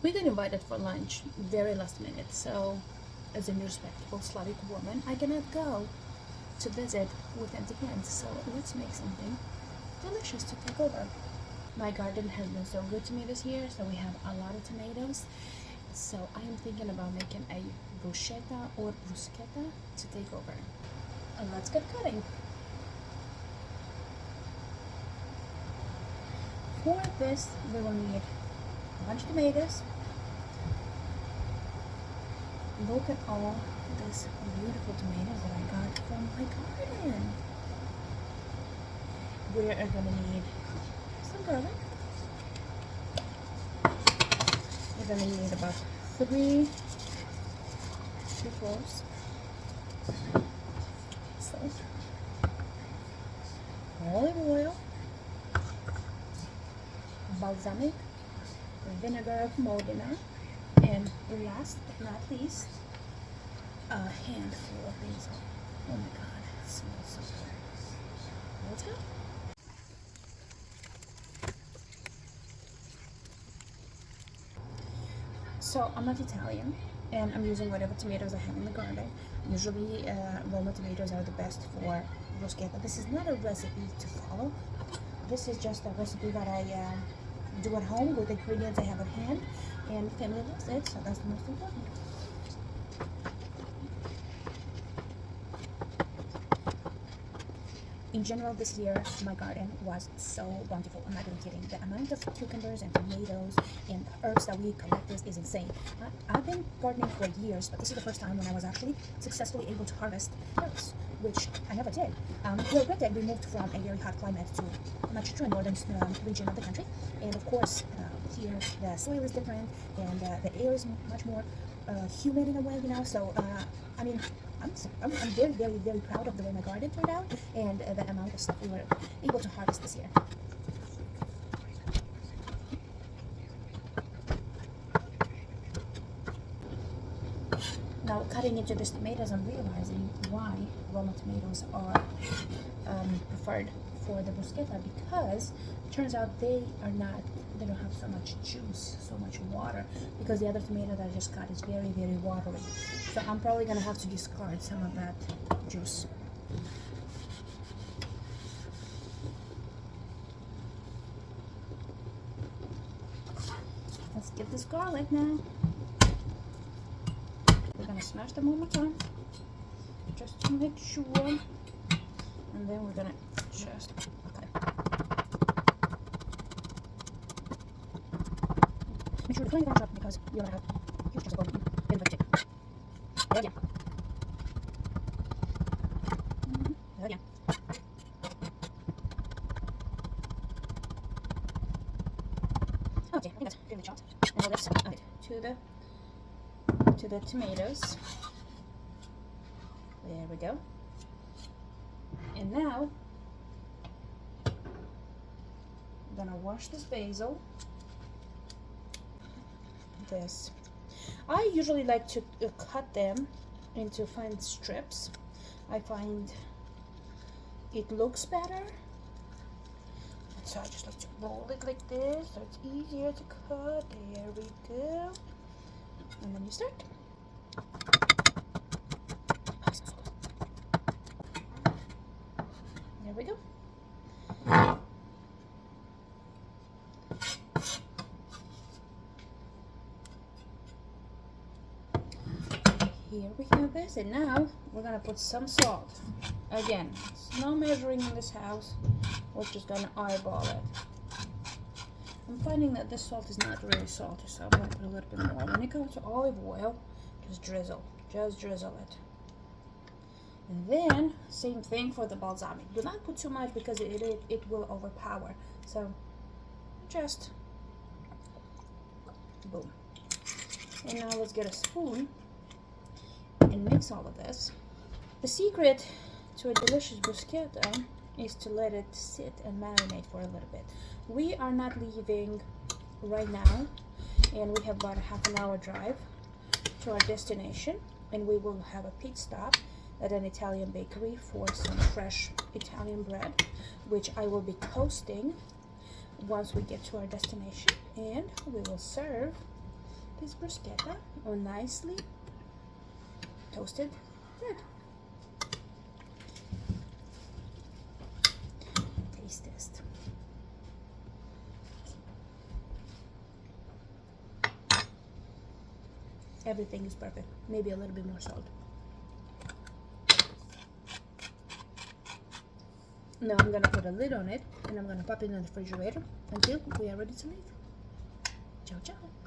We got invited for lunch very last minute, so as a respectable Slavic woman, I cannot go to visit with empty hands. So let's make something delicious to take over. My garden has been so good to me this year, so we have a lot of tomatoes. So I am thinking about making a bruschetta or bruschetta to take over. And let's get cutting. For this, we will need a bunch of tomatoes. Look at all these beautiful tomatoes that I got from my garden. We are going to need some garlic. We're going to need about 3 cloves. Salt. Olive oil. Balsamic vinegar of Modena, and last but not least, a handful of basil. Oh my god, it smells so good. Let's go. So I'm not Italian, and I'm using whatever tomatoes I have in the garden. Usually Roma tomatoes are the best for bruschetta. This is not a recipe to follow. This is just a recipe that I do at home with the ingredients I have at hand, and family loves it, so that's the most important. In general, this year, my garden was so bountiful. I'm not even kidding. The amount of cucumbers and tomatoes and herbs that we collected is insane. I've been gardening for years, but this is the first time when I was actually successfully able to harvest herbs, which I never did. Well, granted, we moved from a very hot climate to a much to a northern region of the country, and of course, here the soil is different, and the air is much more humid in a way, you know. So, I mean, I'm very, very, very proud of the way my garden turned out and the amount of stuff we were able to harvest this year. Now, cutting into these tomatoes, I'm realizing why Roma tomatoes are preferred for the bruschetta, because it turns out they don't have so much juice, so much water, because the other tomato that I just got is very, very watery. So I'm probably gonna have to discard some of that juice. Let's get this garlic now. We're gonna smash them one more time, just to make sure, and then we're gonna just, okay. Make sure to clean the garnish up, because you're gonna have huge chance of going in the chicken. There we go. There we go. Okay, I think that's fairly chopped. And now let's add it to the tomatoes. There we go. And now I'm gonna wash this basil. This, I usually like to cut them into fine strips. I find it looks better, so I just like to roll it like this so it's easier to cut. There we go. And then you start. There we go. Here we have this, and now we're gonna put some salt. Again, it's no measuring in this house. We're just gonna eyeball it. I'm finding that this salt is not really salty, so I'm gonna put a little bit more. When it comes to olive oil, just drizzle it. And then same thing for the balsamic. Do not put too much, because it will overpower. So just boom. And now let's get a spoon and mix all of this. The secret to a delicious bruschetta is to let it sit and marinate for a little bit. We are not leaving right now, and we have about a half an hour drive to our destination, and we will have a pit stop at an Italian bakery for some fresh Italian bread, which I will be toasting once we get to our destination, and we will serve this bruschetta on nicely toasted bread. Taste test. Everything is perfect. Maybe a little bit more salt. Now I'm gonna put a lid on it and I'm gonna pop it in the refrigerator until we are ready to leave. Ciao, ciao.